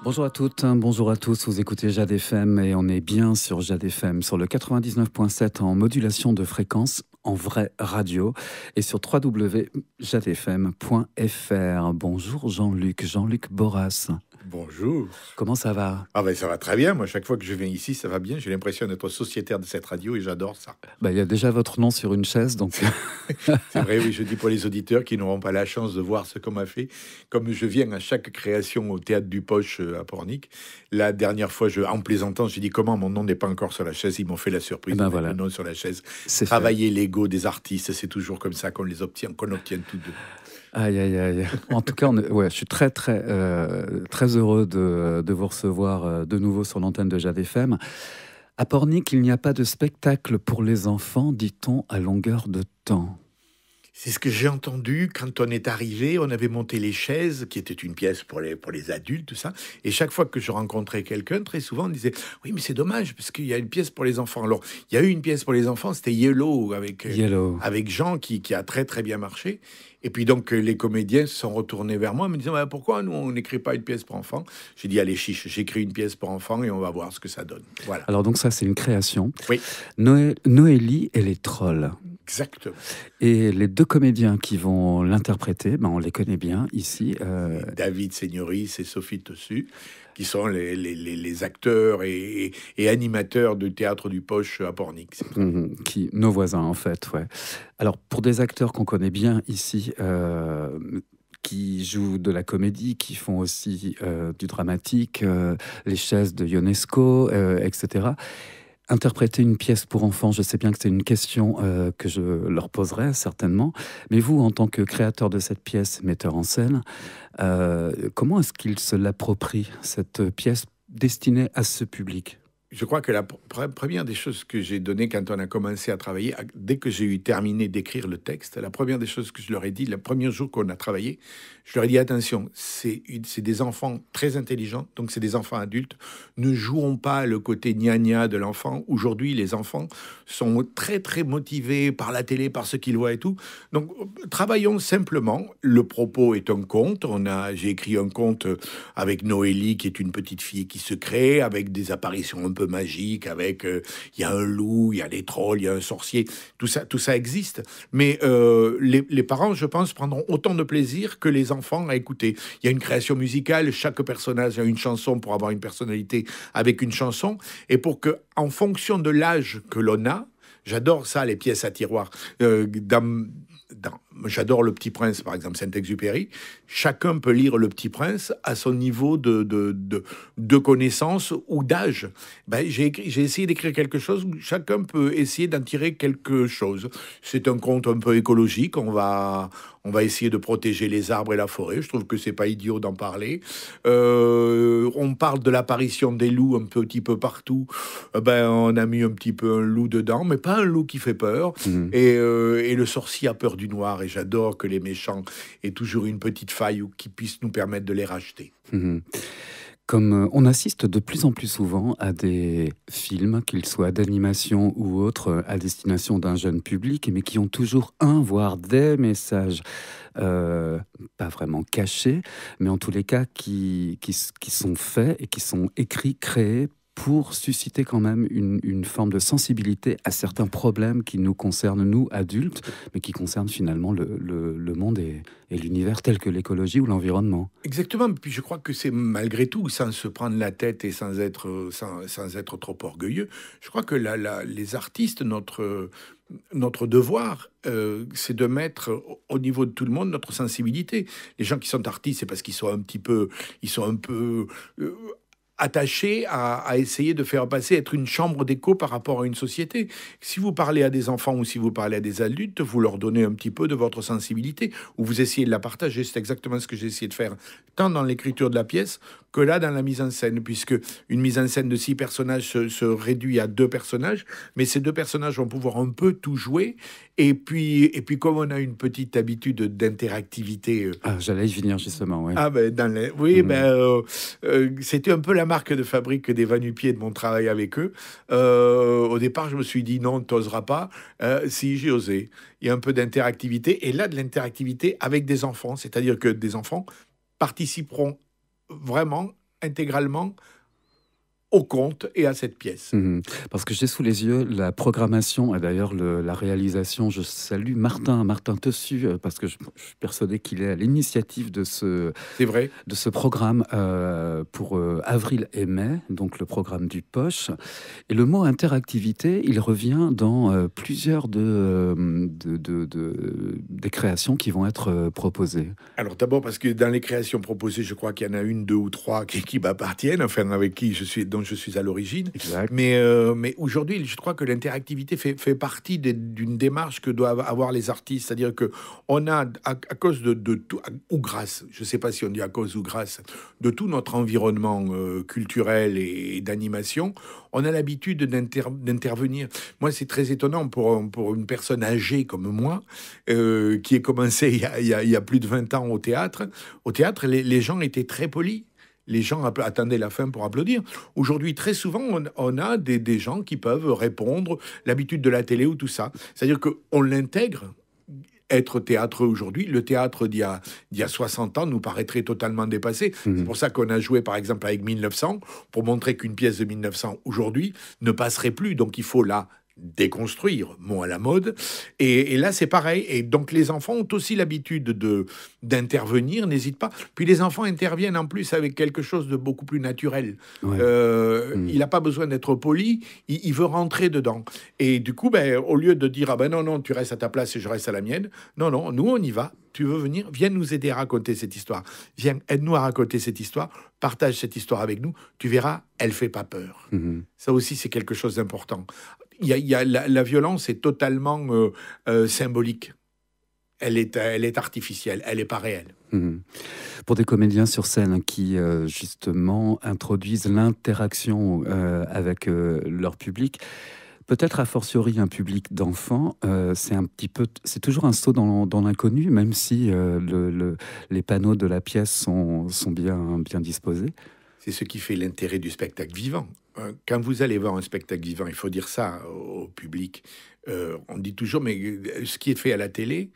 Bonjour à toutes, bonjour à tous, vous écoutez Jade FM et on est bien sur Jade FM, sur le 99.7 en modulation de fréquence, en vraie radio et sur www.jadefm.fr. Bonjour Jean-Luc Borras. Bonjour. Comment ça va? Ah ben ça va très bien, moi chaque fois que je viens ici ça va bien, j'ai l'impression d'être sociétaire de cette radio et j'adore ça. Il y a déjà votre nom sur une chaise donc... C'est vrai, oui, je dis pour les auditeurs qui n'auront pas la chance de voir ce qu'on m'a fait, comme je viens à chaque création au Théâtre du Poche à Pornic, la dernière fois, en plaisantant, j'ai dit comment mon nom n'est pas encore sur la chaise, ils m'ont fait la surprise de mettre le nom sur la chaise. Travailler l'ego des artistes, c'est toujours comme ça qu'on les obtient, qu'on obtienne tous deux. Aïe, aïe, aïe. En tout cas, je suis très heureux de vous recevoir de nouveau sur l'antenne de Jade FM. À Pornic, il n'y a pas de spectacle pour les enfants, dit-on, à longueur de temps. C'est ce que j'ai entendu quand on est arrivé. On avait monté les chaises, qui était une pièce pour les adultes, tout ça. Et chaque fois que je rencontrais quelqu'un, très souvent, on disait « Oui, mais c'est dommage, parce qu'il y a une pièce pour les enfants. » Alors, il y a eu une pièce pour les enfants, c'était Yellow, avec Jean, qui a très bien marché. Et puis donc, les comédiens se sont retournés vers moi, me disant « Pourquoi nous, on n'écrit pas une pièce pour enfants ?» J'ai dit « Allez, chiche, j'écris une pièce pour enfants et on va voir ce que ça donne. » Voilà. Alors donc ça, c'est une création. Oui. Noélie et les trolls. Exactement. Et les deux comédiens qui vont l'interpréter, on les connaît bien ici. David Signoris et Sophie Tossu, qui sont les acteurs et animateurs du Théâtre du Poche à Pornic. Nos voisins, en fait, ouais. Alors, pour des acteurs qu'on connaît bien ici, qui jouent de la comédie, qui font aussi du dramatique, les chaises de Ionesco, etc., interpréter une pièce pour enfants, je sais bien que c'est une question que je leur poserai certainement, mais vous, en tant que créateur de cette pièce, metteur en scène, comment est-ce qu'ils se l'approprient, cette pièce destinée à ce public ? Je crois que la première des choses que j'ai données quand on a commencé à travailler, dès que j'ai eu terminé d'écrire le texte, la première des choses que je leur ai dit, le premier jour qu'on a travaillé, je leur ai dit attention, c'est des enfants très intelligents, donc c'est des enfants adultes. Ne jouons pas le côté gna-gna de l'enfant. Aujourd'hui, les enfants sont très motivés par la télé, par ce qu'ils voient et tout. Donc, travaillons simplement. Le propos est un conte. J'ai écrit un conte avec Noélie, qui est une petite fille qui se crée, avec des apparitions un peu magique, avec il y a un loup, il y a des trolls, il y a un sorcier, tout ça existe. Mais les parents, je pense, prendront autant de plaisir que les enfants à écouter. Il y a une création musicale, chaque personnage a une chanson pour avoir une personnalité avec une chanson, et pour que, en fonction de l'âge que l'on a, j'adore ça, les pièces à tiroir. J'adore Le Petit Prince, par exemple, Saint-Exupéry. Chacun peut lire Le Petit Prince à son niveau de connaissance ou d'âge. J'ai essayé d'écrire quelque chose où chacun peut essayer d'en tirer quelque chose. C'est un conte un peu écologique. On va essayer de protéger les arbres et la forêt. Je trouve que c'est pas idiot d'en parler. On parle de l'apparition des loups un petit peu partout. On a mis un petit peu un loup dedans, mais pas un loup qui fait peur. Et le sorcier a peur du noir. Et j'adore que les méchants aient toujours une petite faille qui puisse nous permettre de les racheter. Comme on assiste de plus en plus souvent à des films, qu'ils soient d'animation ou autres, à destination d'un jeune public, mais qui ont toujours voire des messages pas vraiment cachés, mais en tous les cas qui sont faits et qui sont écrits, créés pour susciter quand même une forme de sensibilité à certains problèmes qui nous concernent, nous, adultes, mais qui concernent finalement le monde et l'univers tel que l'écologie ou l'environnement. Exactement, puis je crois que c'est malgré tout, sans se prendre la tête et sans être trop orgueilleux, je crois que les artistes, notre devoir, c'est de mettre au niveau de tout le monde notre sensibilité. Les gens qui sont artistes, c'est parce qu'ils sont un peu attachés à essayer de faire passer, être une chambre d'écho par rapport à une société. Si vous parlez à des enfants ou si vous parlez à des adultes, vous leur donnez un petit peu de votre sensibilité, ou vous essayez de la partager. C'est exactement ce que j'ai essayé de faire, tant dans l'écriture de la pièce que là, dans la mise en scène, puisque une mise en scène de 6 personnages se réduit à 2 personnages, mais ces 2 personnages vont pouvoir un peu tout jouer, et puis comme on a une petite habitude d'interactivité... j'allais y venir justement, ouais. C'était un peu la marque de fabrique des va-nu-pieds de mon travail avec eux. Au départ, je me suis dit non, t'oseras pas. Si, j'ai osé. Il y a un peu d'interactivité, et là, de l'interactivité avec des enfants, c'est-à-dire que des enfants participeront vraiment intégralement au conte et à cette pièce. Parce que j'ai sous les yeux la programmation et d'ailleurs la réalisation. Je salue Martin Tessu, parce que je suis persuadé qu'il est à l'initiative de C'est vrai. de ce programme pour avril et mai, donc le programme du Poche. Et le mot interactivité, il revient dans plusieurs des créations qui vont être proposées. Alors d'abord parce que dans les créations proposées, je crois qu'il y en a une, deux ou trois qui m'appartiennent, enfin avec qui dont je suis à l'origine. Exact. Mais aujourd'hui, je crois que l'interactivité fait partie d'une démarche que doivent avoir les artistes. C'est-à-dire que on a, à cause de tout, ou grâce, je ne sais pas si on dit à cause ou grâce, de tout notre environnement culturel et d'animation, on a l'habitude d'intervenir. Moi, c'est très étonnant pour une personne âgée comme moi, qui a commencé il y a plus de 20 ans au théâtre. Au théâtre, les gens étaient très polis. Les gens attendaient la fin pour applaudir. Aujourd'hui, très souvent, on a des gens qui peuvent répondre, l'habitude de la télé ou tout ça. C'est-à-dire qu'on l'intègre. Être théâtreux aujourd'hui, le théâtre d'il y a 60 ans nous paraîtrait totalement dépassé. C'est pour ça qu'on a joué, par exemple, avec 1900, pour montrer qu'une pièce de 1900, aujourd'hui, ne passerait plus. Donc, il faut là déconstruire, mot à la mode. Et là, c'est pareil. Et donc, les enfants ont aussi l'habitude d'intervenir, n'hésitent pas. Puis, les enfants interviennent en plus avec quelque chose de beaucoup plus naturel. Ouais. Il n'a pas besoin d'être poli, il veut rentrer dedans. Et du coup, au lieu de dire « Ah ben non, tu restes à ta place et je reste à la mienne », non, nous, on y va. Tu veux venir? Viens nous aider à raconter cette histoire. Viens, aide-nous à raconter cette histoire. Partage cette histoire avec nous. Tu verras, elle fait pas peur. Ça aussi, c'est quelque chose d'important. La violence est totalement symbolique. Elle est artificielle, elle n'est pas réelle. Pour des comédiens sur scène qui, justement, introduisent l'interaction avec leur public, peut-être a fortiori un public d'enfants, c'est toujours un saut dans l'inconnu, même si les panneaux de la pièce sont bien disposés. C'est ce qui fait l'intérêt du spectacle vivant. Quand vous allez voir un spectacle vivant, il faut dire ça au public. On dit toujours, mais ce qui est fait à la télé,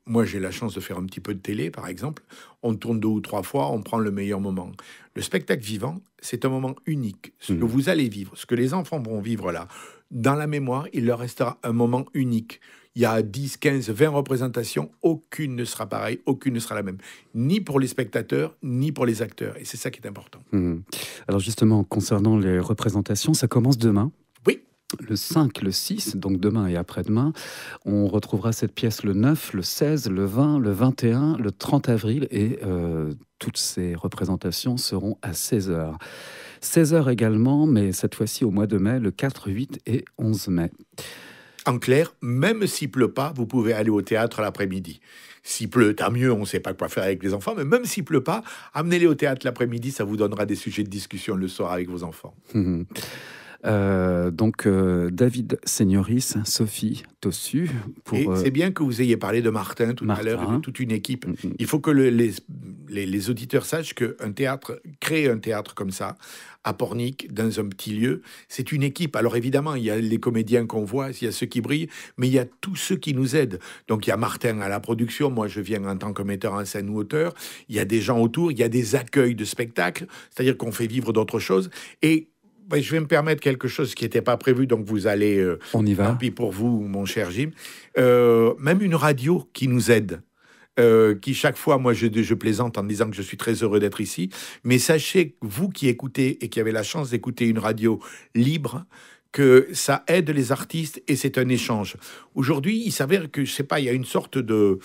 moi j'ai la chance de faire un petit peu de télé, par exemple, on tourne 2 ou 3 fois, on prend le meilleur moment. Le spectacle vivant, c'est un moment unique. Ce que vous allez vivre, ce que les enfants vont vivre là, dans la mémoire, il leur restera un moment unique. Il y a 10, 15, 20 représentations, aucune ne sera pareille, aucune ne sera la même. Ni pour les spectateurs, ni pour les acteurs. Et c'est ça qui est important. Alors justement, concernant les représentations, ça commence demain. Oui. Le 5, le 6, donc demain et après-demain. On retrouvera cette pièce le 9, le 16, le 20, le 21, le 30 avril. Et toutes ces représentations seront à 16h. 16h également, mais cette fois-ci au mois de mai, le 4, 8 et 11 mai. En clair, même s'il pleut pas, vous pouvez aller au théâtre l'après-midi. S'il pleut, tant mieux, on ne sait pas quoi faire avec les enfants, mais même s'il pleut pas, amenez-les au théâtre l'après-midi, ça vous donnera des sujets de discussion le soir avec vos enfants. Donc David Signoris, Sophie Tossu. Et c'est bien que vous ayez parlé de Martin tout à l'heure, et de toute une équipe. Il faut que les auditeurs sachent qu'un théâtre, créer un théâtre comme ça, à Pornic, dans un petit lieu, c'est une équipe. Alors évidemment, il y a les comédiens qu'on voit, il y a ceux qui brillent, mais il y a tous ceux qui nous aident. Donc il y a Martin à la production, moi je viens en tant que metteur en scène ou auteur, il y a des gens autour, il y a des accueils de spectacles, c'est-à-dire qu'on fait vivre d'autres choses. Et je vais me permettre quelque chose qui n'était pas prévu, donc vous allez... On y va. Tant pis pour vous, mon cher Jim. Même une radio qui nous aide. Qui chaque fois, moi je plaisante en disant que je suis très heureux d'être ici, mais sachez, vous qui écoutez et qui avez la chance d'écouter une radio libre, que ça aide les artistes et c'est un échange. Aujourd'hui, il s'avère que, je sais pas, il y a une sorte de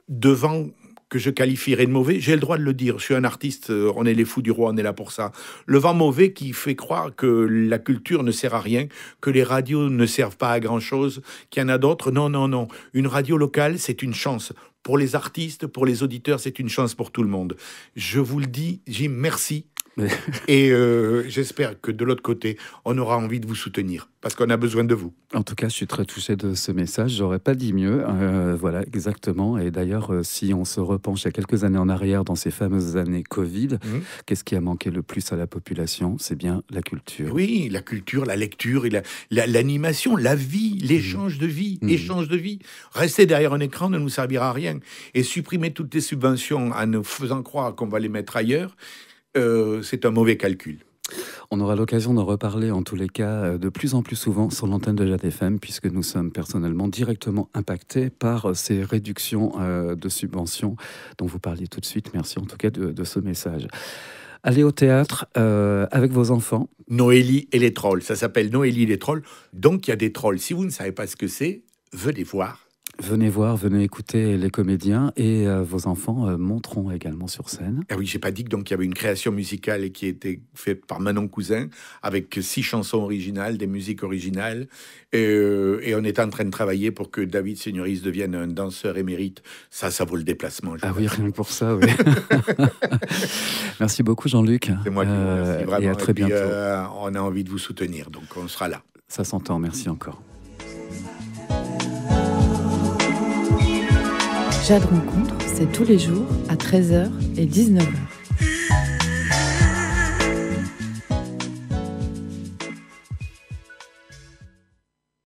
vent que je qualifierais de mauvais, j'ai le droit de le dire, je suis un artiste, on est les fous du roi, on est là pour ça. Le vent mauvais qui fait croire que la culture ne sert à rien, que les radios ne servent pas à grand-chose, qu'il y en a d'autres. Non. Une radio locale, c'est une chance. Pour les artistes, pour les auditeurs, c'est une chance pour tout le monde. Je vous le dis, Jim, merci. Et j'espère que de l'autre côté, on aura envie de vous soutenir, parce qu'on a besoin de vous. En tout cas, je suis très touché de ce message. J'aurais pas dit mieux. Voilà, exactement. Et d'ailleurs, si on se repenche il y a quelques années en arrière, dans ces fameuses années Covid, qu'est-ce qui a manqué le plus à la population? C'est bien la culture. Oui, la culture, la lecture, l'animation, la vie, l'échange de vie. Échange de vie. Rester derrière un écran ne nous servira à rien. Et supprimer toutes les subventions en nous faisant croire qu'on va les mettre ailleurs, c'est un mauvais calcul. On aura l'occasion d'en reparler en tous les cas de plus en plus souvent sur l'antenne de Jade FM, puisque nous sommes personnellement directement impactés par ces réductions de subventions dont vous parliez tout de suite. Merci en tout cas de ce message. Allez au théâtre avec vos enfants. Noélie et les trolls, ça s'appelle Noélie et les trolls. Donc il y a des trolls. Si vous ne savez pas ce que c'est, venez voir. Venez voir, venez écouter les comédiens et vos enfants monteront également sur scène. Ah oui, j'ai pas dit que donc il y avait une création musicale qui était faite par Manon Cousin avec 6 chansons originales, des musiques originales, et on est en train de travailler pour que David Signoris devienne un danseur émérite. Ça vaut le déplacement. Ah oui, rien que pour ça, oui. Merci beaucoup Jean-Luc. C'est moi qui vous remercie vraiment. Et à très bientôt. On a envie de vous soutenir, donc on sera là. Ça s'entend, merci encore. Jade Rencontre, c'est tous les jours à 13h et 19h.